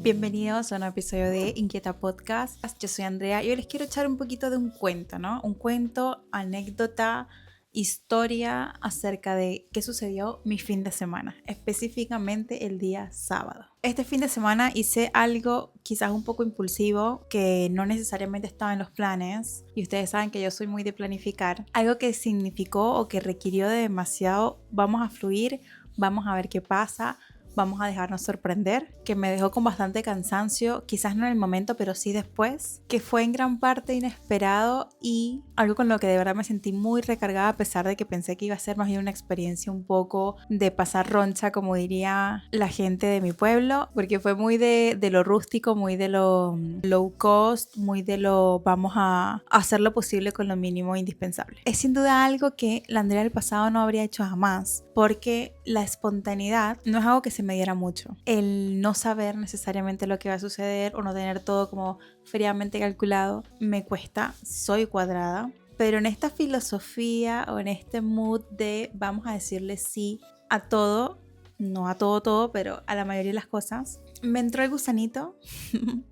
Bienvenidos a un episodio de Inquieta Podcast. Yo soy Andrea y hoy les quiero echar un poquito de un cuento, ¿no? Un cuento, anécdota, historia acerca de qué sucedió mi fin de semana, específicamente el día sábado. Este fin de semana hice algo quizás un poco impulsivo que no necesariamente estaba en los planes y ustedes saben que yo soy muy de planificar. Algo que significó o que requirió de demasiado, vamos a fluir, vamos a ver qué pasa. Vamos a dejarnos sorprender, que me dejó con bastante cansancio, quizás no en el momento, pero sí después, que fue en gran parte inesperado y algo con lo que de verdad me sentí muy recargada a pesar de que pensé que iba a ser más bien una experiencia un poco de pasar roncha, como diría la gente de mi pueblo, porque fue muy de lo rústico, muy de lo low cost, muy de lo vamos a hacer lo posible con lo mínimo indispensable. Es sin duda algo que la Andrea del pasado no habría hecho jamás, porque la espontaneidad no es algo que se me diera mucho. El no saber necesariamente lo que va a suceder o no tener todo como fríamente calculado me cuesta, soy cuadrada, pero en esta filosofía o en este mood de vamos a decirle sí a todo, no a todo, pero a la mayoría de las cosas, me entró el gusanito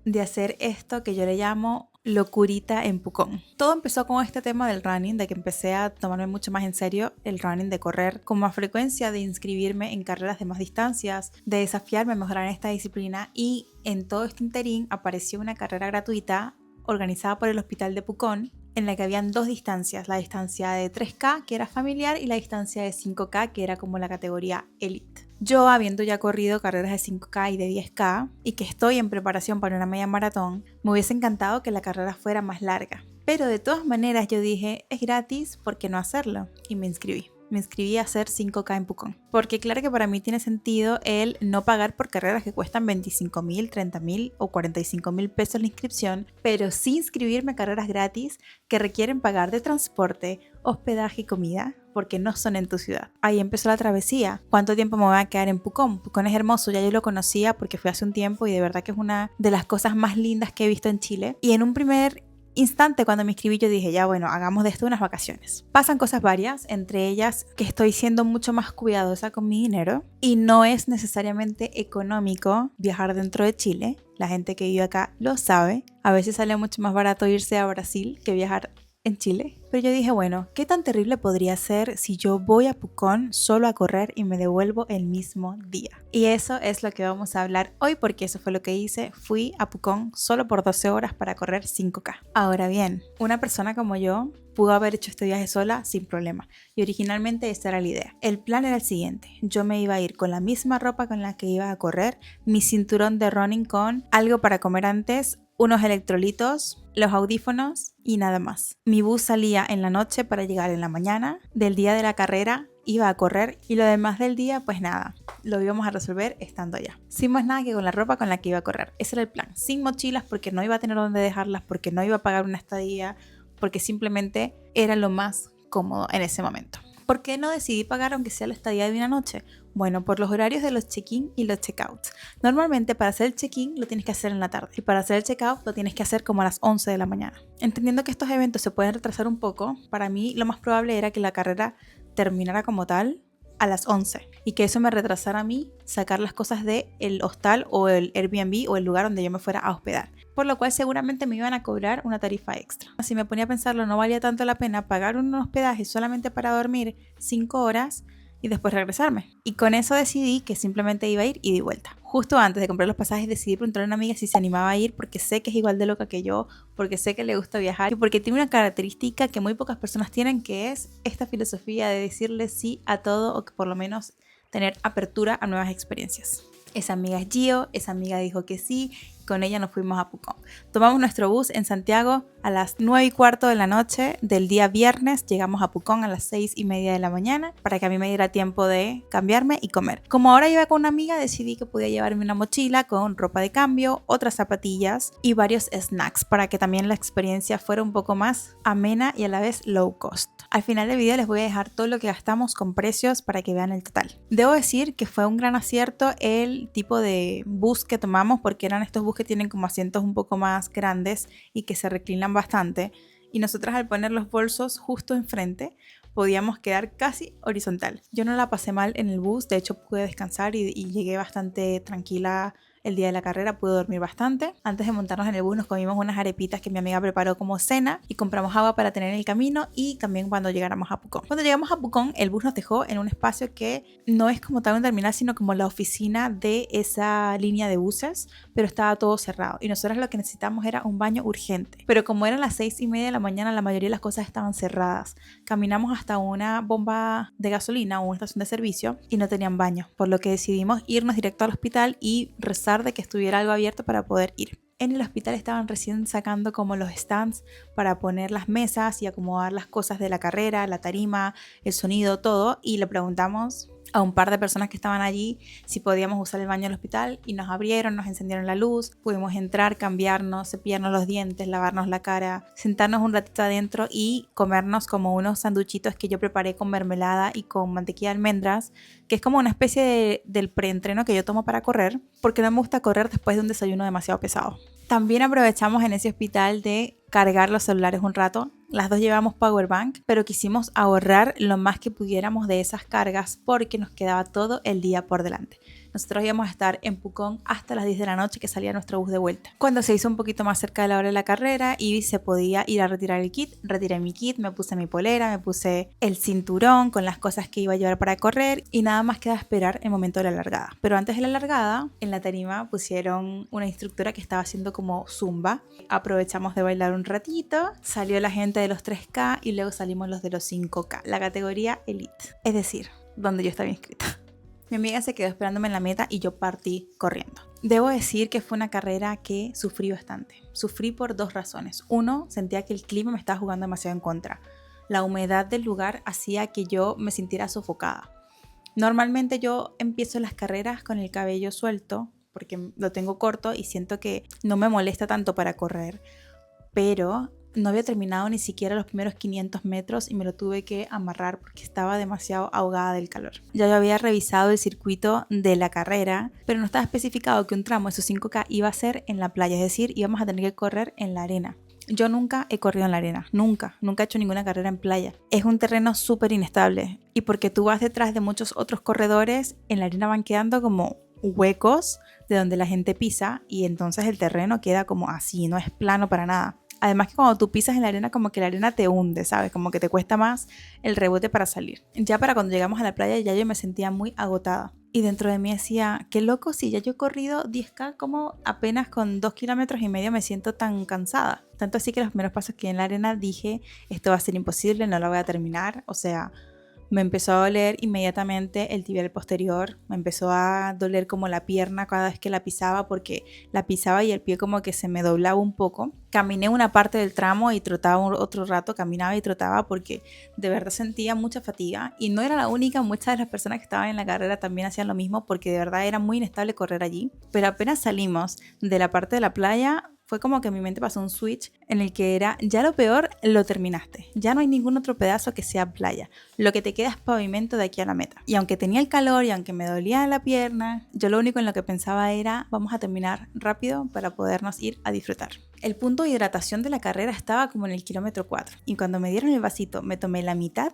de hacer esto que yo le llamo locurita en Pucón. Todo empezó con este tema del running, de que empecé a tomarme mucho más en serio el running, de correr con más frecuencia, de inscribirme en carreras de más distancias, de desafiarme a mejorar en esta disciplina, y en todo este interín apareció una carrera gratuita organizada por el Hospital de Pucón, en la que habían dos distancias, la distancia de 3K, que era familiar, y la distancia de 5K, que era como la categoría Elite. Yo, habiendo ya corrido carreras de 5K y de 10K, y que estoy en preparación para una media maratón, me hubiese encantado que la carrera fuera más larga. Pero de todas maneras yo dije, es gratis, ¿por qué no hacerlo? Y me inscribí. Me inscribí a hacer 5K en Pucón. Porque claro que para mí tiene sentido el no pagar por carreras que cuestan 25,000, 30,000 o 45,000 pesos la inscripción, pero sí inscribirme a carreras gratis que requieren pagar de transporte, hospedaje y comida, porque no son en tu ciudad. Ahí empezó la travesía. ¿Cuánto tiempo me voy a quedar en Pucón? Pucón es hermoso, ya yo lo conocía porque fui hace un tiempo y de verdad que es una de las cosas más lindas que he visto en Chile. Y en un primer instante cuando me inscribí yo dije, ya bueno, hagamos de esto unas vacaciones. Pasan cosas varias, entre ellas que estoy siendo mucho más cuidadosa con mi dinero y no es necesariamente económico viajar dentro de Chile. La gente que vive acá lo sabe. A veces sale mucho más barato irse a Brasil que viajar en Chile. Pero yo dije, bueno, ¿qué tan terrible podría ser si yo voy a Pucón solo a correr y me devuelvo el mismo día? Y eso es lo que vamos a hablar hoy, porque eso fue lo que hice. Fui a Pucón solo por 12 horas para correr 5K. Ahora bien, una persona como yo pudo haber hecho este viaje sola sin problema. Y originalmente esta era la idea. El plan era el siguiente. Yo me iba a ir con la misma ropa con la que iba a correr, mi cinturón de running con algo para comer antes, unos electrolitos, los audífonos y nada más. Mi bus salía en la noche para llegar en la mañana del día de la carrera. Iba a correr y lo demás del día, pues nada, lo íbamos a resolver estando allá. Sin más nada que con la ropa con la que iba a correr. Ese era el plan. Sin mochilas, porque no iba a tener dónde dejarlas, porque no iba a pagar una estadía, porque simplemente era lo más cómodo en ese momento. ¿Por qué no decidí pagar aunque sea la estadía de una noche? Bueno, por los horarios de los check-in y los check-outs. Normalmente para hacer el check-in lo tienes que hacer en la tarde y para hacer el check-out lo tienes que hacer como a las 11 de la mañana. Entendiendo que estos eventos se pueden retrasar un poco, para mí lo más probable era que la carrera terminara como tal a las 11 y que eso me retrasara a mí sacar las cosas del hostal o el Airbnb o el lugar donde yo me fuera a hospedar, por lo cual seguramente me iban a cobrar una tarifa extra. Si me ponía a pensarlo, no valía tanto la pena pagar un hospedaje solamente para dormir 5 horas y después regresarme. Y con eso decidí que simplemente iba a ir y de vuelta. Justo antes de comprar los pasajes decidí preguntarle a una amiga si se animaba a ir, porque sé que es igual de loca que yo, porque sé que le gusta viajar y porque tiene una característica que muy pocas personas tienen, que es esta filosofía de decirle sí a todo, o que por lo menos tener apertura a nuevas experiencias. Esa amiga es Gio, esa amiga dijo que sí, con ella nos fuimos a Pucón. Tomamos nuestro bus en Santiago a las 9:15 de la noche del día viernes. Llegamos a Pucón a las 6:30 de la mañana para que a mí me diera tiempo de cambiarme y comer. Como ahora iba con una amiga, decidí que podía llevarme una mochila con ropa de cambio, otras zapatillas y varios snacks para que también la experiencia fuera un poco más amena y a la vez low cost. Al final del video les voy a dejar todo lo que gastamos con precios para que vean el total. Debo decir que fue un gran acierto el tipo de bus que tomamos, porque eran estos bus que tienen como asientos un poco más grandes y que se reclinan bastante, y nosotras al poner los bolsos justo enfrente podíamos quedar casi horizontal. Yo no la pasé mal en el bus, de hecho pude descansar y llegué bastante tranquila el día de la carrera pude dormir bastante. Antes de montarnos en el bus nos comimos unas arepitas que mi amiga preparó como cena y compramos agua para tener en el camino y también cuando llegáramos a Pucón. Cuando llegamos a Pucón, el bus nos dejó en un espacio que no es como tal un terminal, sino como la oficina de esa línea de buses, pero estaba todo cerrado y nosotros lo que necesitamos era un baño urgente. Pero como eran las 6:30 de la mañana, la mayoría de las cosas estaban cerradas. Caminamos hasta una bomba de gasolina o una estación de servicio y no tenían baño, por lo que decidimos irnos directo al hospital y rezar de que estuviera algo abierto para poder ir. En el hospital estaban recién sacando como los stands para poner las mesas y acomodar las cosas de la carrera, la tarima, el sonido, todo, y le preguntamos a un par de personas que estaban allí si podíamos usar el baño del hospital y nos abrieron, nos encendieron la luz, pudimos entrar, cambiarnos, cepillarnos los dientes, lavarnos la cara, sentarnos un ratito adentro y comernos como unos sanduchitos que yo preparé con mermelada y con mantequilla de almendras, que es como una especie del preentreno que yo tomo para correr, porque no me gusta correr después de un desayuno demasiado pesado. También aprovechamos en ese hospital de cargar los celulares un rato. Las dos llevamos powerbank, pero quisimos ahorrar lo más que pudiéramos de esas cargas porque nos quedaba todo el día por delante. Nosotros íbamos a estar en Pucón hasta las 10 de la noche que salía nuestro bus de vuelta. Cuando se hizo un poquito más cerca de la hora de la carrera y se podía ir a retirar el kit, retiré mi kit, me puse mi polera, me puse el cinturón con las cosas que iba a llevar para correr y nada más queda esperar el momento de la largada. Pero antes de la largada, en la tarima pusieron una instructora que estaba haciendo como zumba. Aprovechamos de bailar un ratito, salió la gente de los 3K y luego salimos los de los 5K, la categoría Elite, es decir, donde yo estaba inscrita. Mi amiga se quedó esperándome en la meta y yo partí corriendo. Debo decir que fue una carrera que sufrí bastante. Sufrí por dos razones. Uno, sentía que el clima me estaba jugando demasiado en contra. La humedad del lugar hacía que yo me sintiera sofocada. Normalmente yo empiezo las carreras con el cabello suelto porque lo tengo corto y siento que no me molesta tanto para correr, pero no había terminado ni siquiera los primeros 500 metros y me lo tuve que amarrar porque estaba demasiado ahogada del calor. Ya yo había revisado el circuito de la carrera, pero no estaba especificado que un tramo de esos 5K iba a ser en la playa, es decir, íbamos a tener que correr en la arena. Yo nunca he corrido en la arena, nunca he hecho ninguna carrera en playa. Es un terreno súper inestable y porque tú vas detrás de muchos otros corredores, en la arena van quedando como huecos de donde la gente pisa y entonces el terreno queda como así, no es plano para nada. Además que cuando tú pisas en la arena como que la arena te hunde, ¿sabes? Como que te cuesta más el rebote para salir. Ya para cuando llegamos a la playa ya yo me sentía muy agotada. Y dentro de mí decía, qué loco, si ya yo he corrido 10K, como apenas con 2,5 kilómetros me siento tan cansada. Tanto así que los primeros pasos que en la arena dije, esto va a ser imposible, no lo voy a terminar. O sea, me empezó a doler inmediatamente el tibial posterior, me empezó a doler como la pierna cada vez que la pisaba porque la pisaba y el pie como que se me doblaba un poco. Caminé una parte del tramo y trotaba otro rato, caminaba y trotaba porque de verdad sentía mucha fatiga y no era la única, muchas de las personas que estaban en la carrera también hacían lo mismo porque de verdad era muy inestable correr allí. Pero apenas salimos de la parte de la playa, fue como que en mi mente pasó un switch en el que era, ya lo peor lo terminaste, ya no hay ningún otro pedazo que sea playa, lo que te queda es pavimento de aquí a la meta. Y aunque tenía el calor y aunque me dolía la pierna, yo lo único en lo que pensaba era, vamos a terminar rápido para podernos ir a disfrutar. El punto de hidratación de la carrera estaba como en el kilómetro 4 y cuando me dieron el vasito me tomé la mitad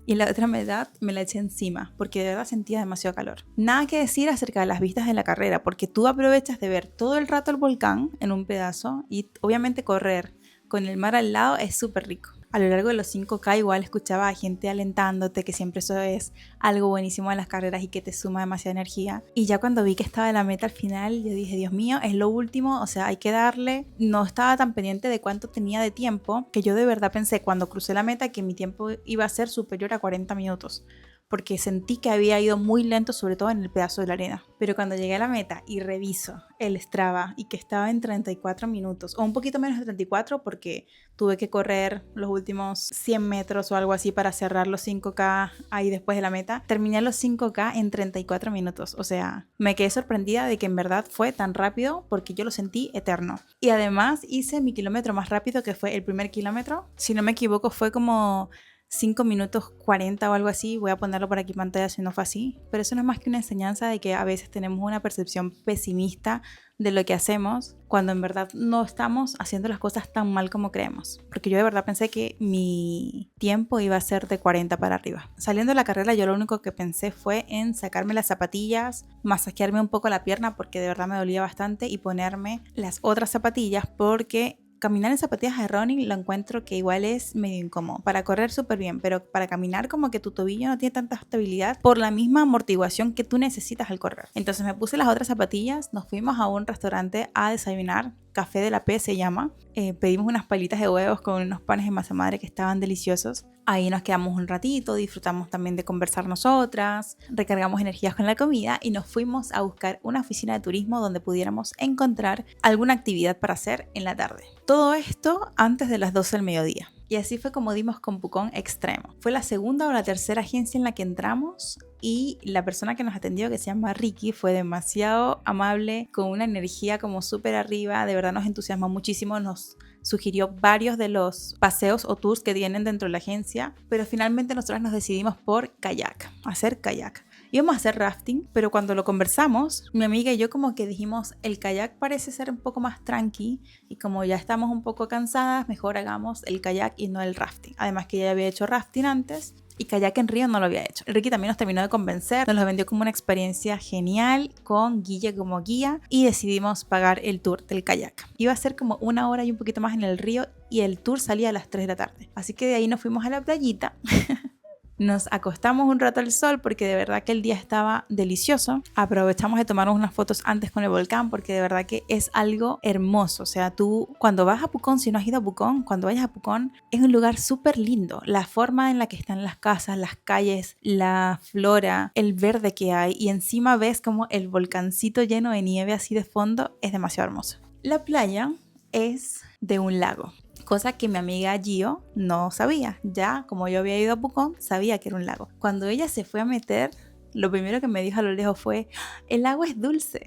y la otra mitad me la eché encima porque de verdad sentía demasiado calor. Nada que decir acerca de las vistas de la carrera porque tú aprovechas de ver todo el rato el volcán en un pedazo y obviamente correr con el mar al lado es súper rico. A lo largo de los 5K igual escuchaba a gente alentándote, que siempre eso es algo buenísimo en las carreras y que te suma demasiada energía. Y ya cuando vi que estaba en la meta al final, yo dije, Dios mío, es lo último, o sea, hay que darle. No estaba tan pendiente de cuánto tenía de tiempo, que yo de verdad pensé cuando crucé la meta que mi tiempo iba a ser superior a 40 minutos. Porque sentí que había ido muy lento, sobre todo en el pedazo de la arena. Pero cuando llegué a la meta y reviso el Strava y que estaba en 34 minutos, o un poquito menos de 34 porque tuve que correr los últimos 100 metros o algo así para cerrar los 5K ahí después de la meta, terminé los 5K en 34 minutos. O sea, me quedé sorprendida de que en verdad fue tan rápido porque yo lo sentí eterno. Y además hice mi kilómetro más rápido, que fue el primer kilómetro. Si no me equivoco, fue como 5 minutos 40 o algo así. Voy a ponerlo por aquí en pantalla si no fue así. Pero eso no es más que una enseñanza de que a veces tenemos una percepción pesimista de lo que hacemos cuando en verdad no estamos haciendo las cosas tan mal como creemos. Porque yo de verdad pensé que mi tiempo iba a ser de 40 para arriba. Saliendo de la carrera yo lo único que pensé fue en sacarme las zapatillas, masajearme un poco la pierna porque de verdad me dolía bastante y ponerme las otras zapatillas porque caminar en zapatillas de running lo encuentro que igual es medio incómodo. Para correr súper bien, pero para caminar como que tu tobillo no tiene tanta estabilidad por la misma amortiguación que tú necesitas al correr. Entonces me puse las otras zapatillas, nos fuimos a un restaurante a desayunar. Café de la P se llama. Pedimos unas palitas de huevos con unos panes de masa madre que estaban deliciosos. Ahí nos quedamos un ratito, disfrutamos también de conversar nosotras, recargamos energías con la comida y nos fuimos a buscar una oficina de turismo donde pudiéramos encontrar alguna actividad para hacer en la tarde. Todo esto antes de las 12 del mediodía. Y así fue como dimos con Pucón Extremo. Fue la segunda o la tercera agencia en la que entramos y la persona que nos atendió, que se llama Ricky, fue demasiado amable, con una energía como súper arriba, de verdad nos entusiasmó muchísimo, nos sugirió varios de los paseos o tours que tienen dentro de la agencia, pero finalmente nosotros nos decidimos por kayak, hacer kayak. Íbamos a hacer rafting, pero cuando lo conversamos, mi amiga y yo como que dijimos, el kayak parece ser un poco más tranqui y como ya estamos un poco cansadas, mejor hagamos el kayak y no el rafting. Además que ella había hecho rafting antes y kayak en río no lo había hecho. Ricky también nos terminó de convencer, nos lo vendió como una experiencia genial con Guille como guía y decidimos pagar el tour del kayak. Iba a ser como 1 hora y un poquito más en el río y el tour salía a las 3 de la tarde. Así que de ahí nos fuimos a la playita. Nos acostamos un rato al sol porque de verdad que el día estaba delicioso. Aprovechamos de tomarnos unas fotos antes con el volcán porque de verdad que es algo hermoso. O sea, tú cuando vas a Pucón, si no has ido a Pucón, cuando vayas a Pucón es un lugar súper lindo. La forma en la que están las casas, las calles, la flora, el verde que hay y encima ves como el volcancito lleno de nieve así de fondo es demasiado hermoso. La playa es de un lago. Cosa que mi amiga Gio no sabía. Ya, como yo había ido a Pucón, sabía que era un lago. Cuando ella se fue a meter, lo primero que me dijo a lo lejos fue, el agua es dulce.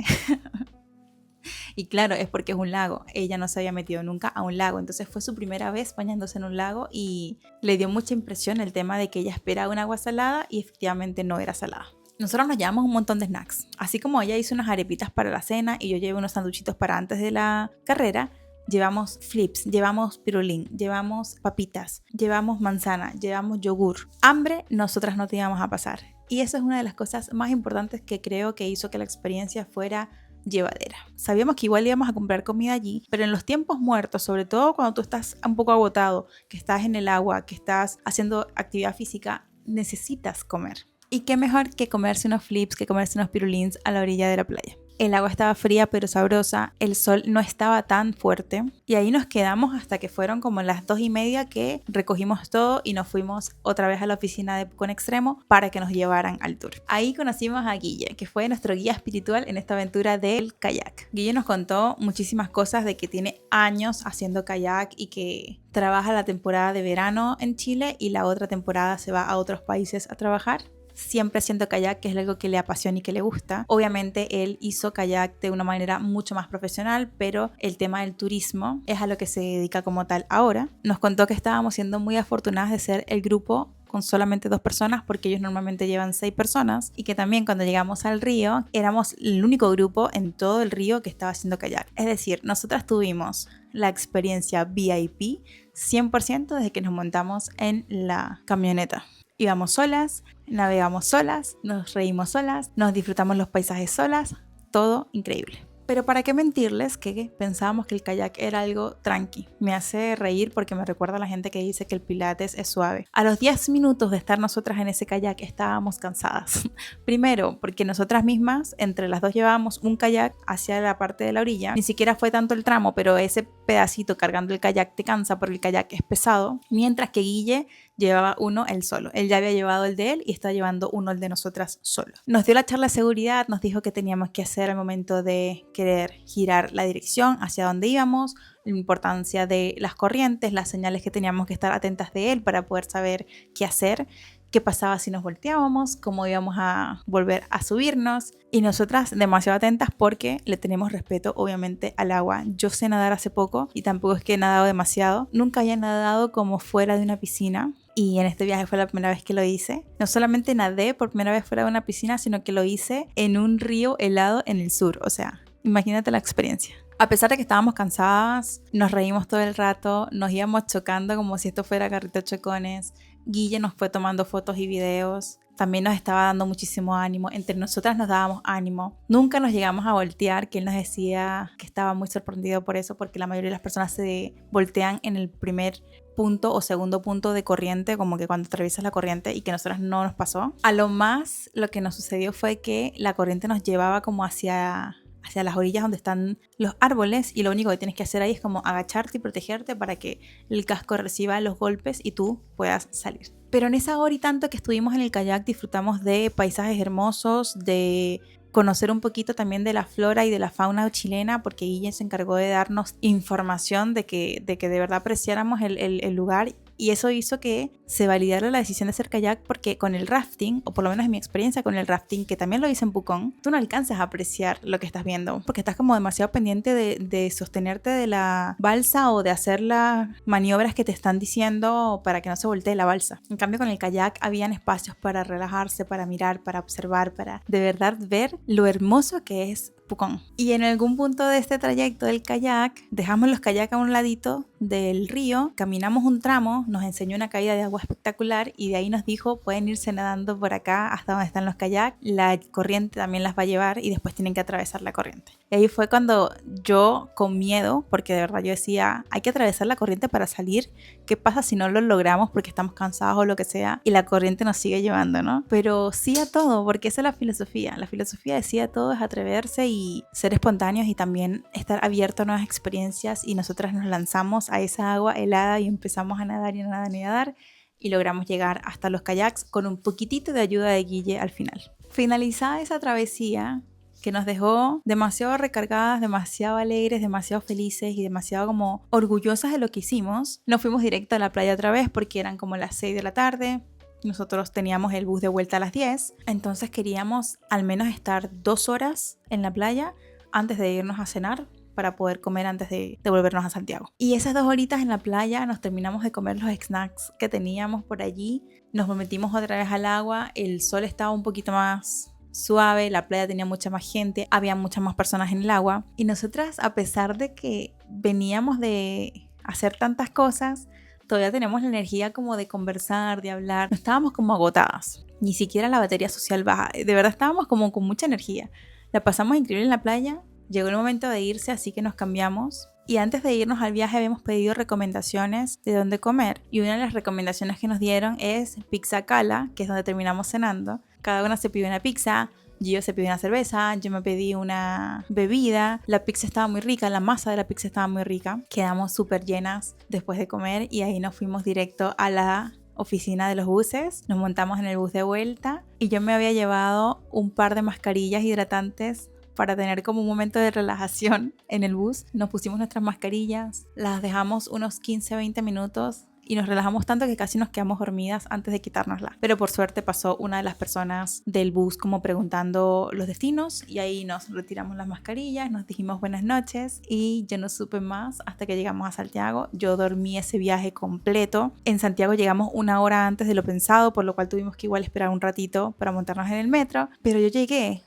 Y claro, es porque es un lago. Ella no se había metido nunca a un lago. Entonces fue su primera vez bañándose en un lago y le dio mucha impresión el tema de que ella esperaba un agua salada y efectivamente no era salada. Nosotros nos llevamos un montón de snacks. Así como ella hizo unas arepitas para la cena y yo llevé unos sanduchitos para antes de la carrera, llevamos flips, llevamos pirulín, llevamos papitas, llevamos manzana, llevamos yogur. Hambre nosotras no te íbamos a pasar. Y eso es una de las cosas más importantes que creo que hizo que la experiencia fuera llevadera. Sabíamos que igual íbamos a comprar comida allí, pero en los tiempos muertos, sobre todo cuando tú estás un poco agotado, que estás en el agua, que estás haciendo actividad física, necesitas comer. Y qué mejor que comerse unos flips, que comerse unos pirulins a la orilla de la playa. El agua estaba fría pero sabrosa, el sol no estaba tan fuerte y ahí nos quedamos hasta que fueron como las 2:30 que recogimos todo y nos fuimos otra vez a la oficina de Pucón Extremo para que nos llevaran al tour. Ahí conocimos a Guille, que fue nuestro guía espiritual en esta aventura del kayak. Guille nos contó muchísimas cosas de que tiene años haciendo kayak y que trabaja la temporada de verano en Chile y la otra temporada se va a otros países a trabajar. Siempre haciendo kayak, que es algo que le apasiona y que le gusta. Obviamente él hizo kayak de una manera mucho más profesional, pero el tema del turismo es a lo que se dedica como tal ahora. Nos contó que estábamos siendo muy afortunadas de ser el grupo con solamente 2 personas porque ellos normalmente llevan 6 personas y que también cuando llegamos al río éramos el único grupo en todo el río que estaba haciendo kayak. Es decir, nosotras tuvimos la experiencia VIP 100% desde que nos montamos en la camioneta. Íbamos solas, navegamos solas, nos reímos solas, nos disfrutamos los paisajes solas, todo increíble. Pero para qué mentirles que pensábamos que el kayak era algo tranqui. Me hace reír porque me recuerda a la gente que dice que el pilates es suave. A los 10 minutos de estar nosotras en ese kayak estábamos cansadas. Primero, porque nosotras mismas, entre las dos llevábamos un kayak hacia la parte de la orilla. Ni siquiera fue tanto el tramo, pero ese pedacito cargando el kayak te cansa porque el kayak es pesado. Mientras que Guille llevaba uno él solo. Él ya había llevado el de él y está llevando uno el de nosotras solo. Nos dio la charla de seguridad, nos dijo que teníamos que hacer al momento de querer girar la dirección hacia donde íbamos, la importancia de las corrientes, las señales que teníamos que estar atentas de él para poder saber qué hacer, qué pasaba si nos volteábamos, cómo íbamos a volver a subirnos. Y nosotras demasiado atentas porque le tenemos respeto obviamente al agua. Yo sé nadar hace poco y tampoco es que he nadado demasiado. Nunca había nadado como fuera de una piscina. Y en este viaje fue la primera vez que lo hice. No solamente nadé por primera vez fuera de una piscina, sino que lo hice en un río helado en el sur. O sea, imagínate la experiencia. A pesar de que estábamos cansadas, nos reímos todo el rato, nos íbamos chocando como si esto fuera carrito chocones. Guille nos fue tomando fotos y videos. También nos estaba dando muchísimo ánimo. Entre nosotras nos dábamos ánimo. Nunca nos llegamos a voltear, que él nos decía que estaba muy sorprendido por eso, porque la mayoría de las personas se voltean en el primer punto o segundo punto de corriente, como que cuando atraviesas la corriente, y que a nosotras no nos pasó. A lo más, lo que nos sucedió fue que la corriente nos llevaba como hacia las orillas donde están los árboles, y lo único que tienes que hacer ahí es como agacharte y protegerte para que el casco reciba los golpes y tú puedas salir. Pero en esa hora y tanto que estuvimos en el kayak disfrutamos de paisajes hermosos, de conocer un poquito también de la flora y de la fauna chilena, porque Guille se encargó de darnos información de que de verdad apreciáramos el lugar. Y eso hizo que se validara la decisión de hacer kayak, porque con el rafting, o por lo menos en mi experiencia con el rafting, que también lo hice en Pucón, tú no alcanzas a apreciar lo que estás viendo, porque estás como demasiado pendiente de sostenerte de la balsa o de hacer las maniobras que te están diciendo para que no se voltee la balsa. En cambio, con el kayak habían espacios para relajarse, para mirar, para observar, para de verdad ver lo hermoso que es Pucón. Y en algún punto de este trayecto del kayak, dejamos los kayaks a un ladito del río, caminamos un tramo, nos enseñó una caída de agua espectacular y de ahí nos dijo: pueden irse nadando por acá hasta donde están los kayaks, la corriente también las va a llevar y después tienen que atravesar la corriente. Y ahí fue cuando yo, con miedo, porque de verdad yo decía, hay que atravesar la corriente para salir, ¿qué pasa si no lo logramos porque estamos cansados o lo que sea y la corriente nos sigue llevando, ¿no? Pero sí a todo, porque esa es la filosofía de sí a todo, es atreverse y ser espontáneos y también estar abierto a nuevas experiencias. Y nosotras nos lanzamos a esa agua helada y empezamos a nadar y a nadar y a nadar, y logramos llegar hasta los kayaks con un poquitito de ayuda de Guille al final. Finalizada esa travesía, que nos dejó demasiado recargadas, demasiado alegres, demasiado felices y demasiado como orgullosas de lo que hicimos, nos fuimos directo a la playa otra vez porque eran como las 6 de la tarde. Nosotros teníamos el bus de vuelta a las 10, entonces queríamos al menos estar 2 horas en la playa antes de irnos a cenar, para poder comer antes de volvernos a Santiago. Y esas 2 horitas en la playa nos terminamos de comer los snacks que teníamos por allí, nos metimos otra vez al agua, el sol estaba un poquito más suave, la playa tenía mucha más gente, había muchas más personas en el agua, y nosotras, a pesar de que veníamos de hacer tantas cosas, todavía tenemos la energía como de conversar, de hablar. No estábamos como agotadas, ni siquiera la batería social baja, de verdad estábamos como con mucha energía. La pasamos increíble en la playa. Llegó el momento de irse, así que nos cambiamos. Y antes de irnos al viaje habíamos pedido recomendaciones de dónde comer. Y una de las recomendaciones que nos dieron es Pizza Cala, que es donde terminamos cenando. Cada una se pidió una pizza, Gio se pidió una cerveza, yo me pedí una bebida. La pizza estaba muy rica, la masa de la pizza estaba muy rica. Quedamos súper llenas después de comer y ahí nos fuimos directo a la oficina de los buses. Nos montamos en el bus de vuelta y yo me había llevado un par de mascarillas hidratantes para tener como un momento de relajación en el bus. Nos pusimos nuestras mascarillas, las dejamos unos 15-20 minutos y nos relajamos tanto que casi nos quedamos dormidas antes de quitárnosla. Pero por suerte pasó una de las personas del bus como preguntando los destinos y ahí nos retiramos las mascarillas, nos dijimos buenas noches y yo no supe más hasta que llegamos a Santiago. Yo dormí ese viaje completo. En Santiago llegamos 1 hora antes de lo pensado, por lo cual tuvimos que igual esperar un ratito para montarnos en el metro, pero yo llegué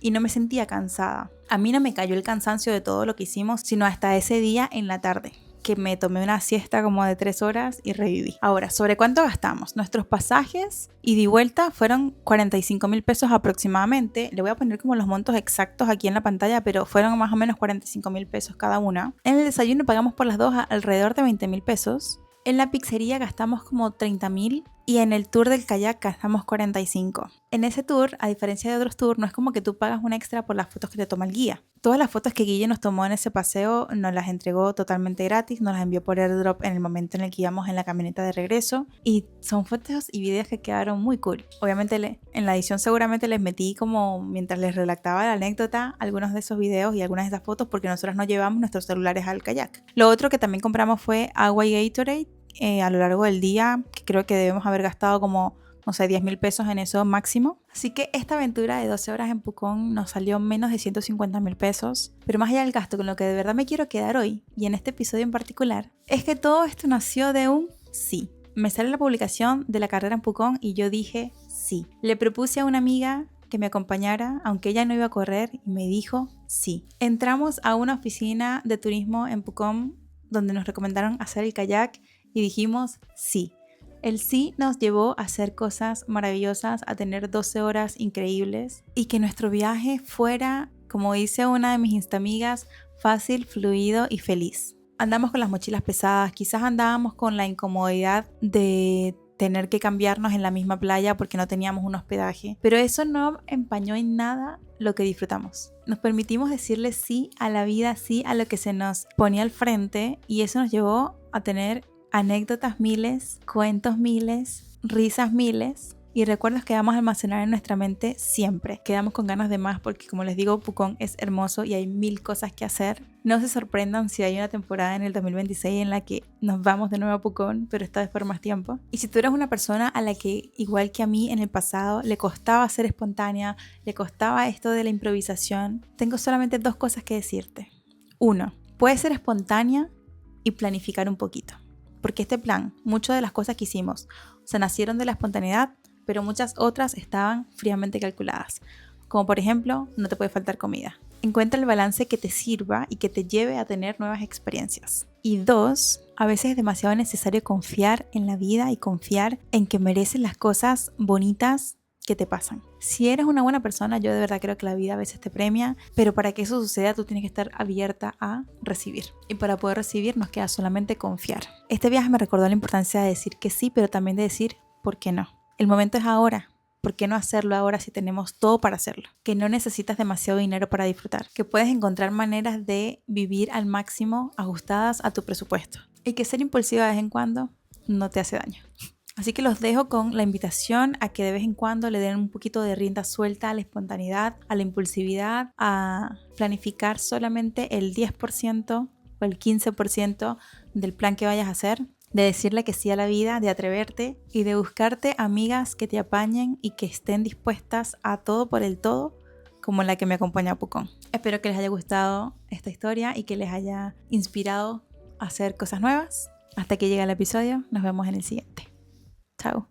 y no me sentía cansada. A mí no me cayó el cansancio de todo lo que hicimos, sino hasta ese día en la tarde, que me tomé una siesta como de 3 horas y reviví. Ahora, ¿sobre cuánto gastamos? Nuestros pasajes ida y vuelta fueron 45.000 pesos aproximadamente. Le voy a poner como los montos exactos aquí en la pantalla, pero fueron más o menos 45.000 pesos cada una. En el desayuno pagamos por las dos alrededor de 20.000 pesos. En la pizzería gastamos como 30.000 y en el tour del kayak gastamos 45. En ese tour, a diferencia de otros tours, no es como que tú pagas un extra por las fotos que te toma el guía. Todas las fotos que Guille nos tomó en ese paseo nos las entregó totalmente gratis, nos las envió por airdrop en el momento en el que íbamos en la camioneta de regreso y son fotos y videos que quedaron muy cool. Obviamente en la edición seguramente les metí como mientras les relataba la anécdota algunos de esos videos y algunas de esas fotos porque nosotros no llevamos nuestros celulares al kayak. Lo otro que también compramos fue agua y Gatorade a lo largo del día, que creo que debemos haber gastado como, no sé, 10.000 pesos en eso máximo. Así que esta aventura de 12 horas en Pucón nos salió menos de 150.000 pesos. Pero más allá del gasto, con lo que de verdad me quiero quedar hoy, y en este episodio en particular, es que todo esto nació de un sí. me sale la publicación de la carrera en Pucón y yo dije sí. Le propuse a una amiga que me acompañara, aunque ella no iba a correr, y me dijo sí. Entramos a una oficina de turismo en Pucón donde nos recomendaron hacer el kayak y dijimos sí. El sí nos llevó a hacer cosas maravillosas, a tener 12 horas increíbles y que nuestro viaje fuera, como dice una de mis instamigas, fácil, fluido y feliz. Andamos con las mochilas pesadas, quizás andábamos con la incomodidad de tener que cambiarnos en la misma playa porque no teníamos un hospedaje, pero eso no empañó en nada lo que disfrutamos. Nos permitimos decirle sí a la vida, sí a lo que se nos ponía al frente y eso nos llevó a tener anécdotas miles, cuentos miles, risas miles y recuerdos que vamos a almacenar en nuestra mente siempre. Quedamos con ganas de más porque, como les digo, Pucón es hermoso y hay 1000 cosas que hacer. No se sorprendan si hay una temporada en el 2026 en la que nos vamos de nuevo a Pucón, pero esta vez por más tiempo. Y si tú eres una persona a la que, igual que a mí en el pasado, le costaba ser espontánea, le costaba esto de la improvisación, tengo solamente 2 cosas que decirte. 1, puedes ser espontánea y planificar un poquito. Porque este plan, muchas de las cosas que hicimos, nacieron de la espontaneidad, pero muchas otras estaban fríamente calculadas. Como por ejemplo, no te puede faltar comida. Encuentra el balance que te sirva y que te lleve a tener nuevas experiencias. Y 2, a veces es demasiado necesario confiar en la vida y confiar en que mereces las cosas bonitas que te pasan. Si eres una buena persona, yo de verdad creo que la vida a veces te premia, pero para que eso suceda tú tienes que estar abierta a recibir. Y para poder recibir nos queda solamente confiar. Este viaje me recordó la importancia de decir que sí, pero también de decir ¿por qué no? El momento es ahora. ¿Por qué no hacerlo ahora si tenemos todo para hacerlo? Que no necesitas demasiado dinero para disfrutar. Que puedes encontrar maneras de vivir al máximo ajustadas a tu presupuesto. Y que ser impulsiva de vez en cuando no te hace daño. Así que los dejo con la invitación a que de vez en cuando le den un poquito de rienda suelta a la espontaneidad, a la impulsividad, a planificar solamente el 10% o el 15% del plan que vayas a hacer, de decirle que sí a la vida, de atreverte y de buscarte amigas que te apañen y que estén dispuestas a todo por el todo, como la que me acompaña a Pucón. Espero que les haya gustado esta historia y que les haya inspirado a hacer cosas nuevas. Hasta que llegue el episodio, nos vemos en el siguiente. Chao.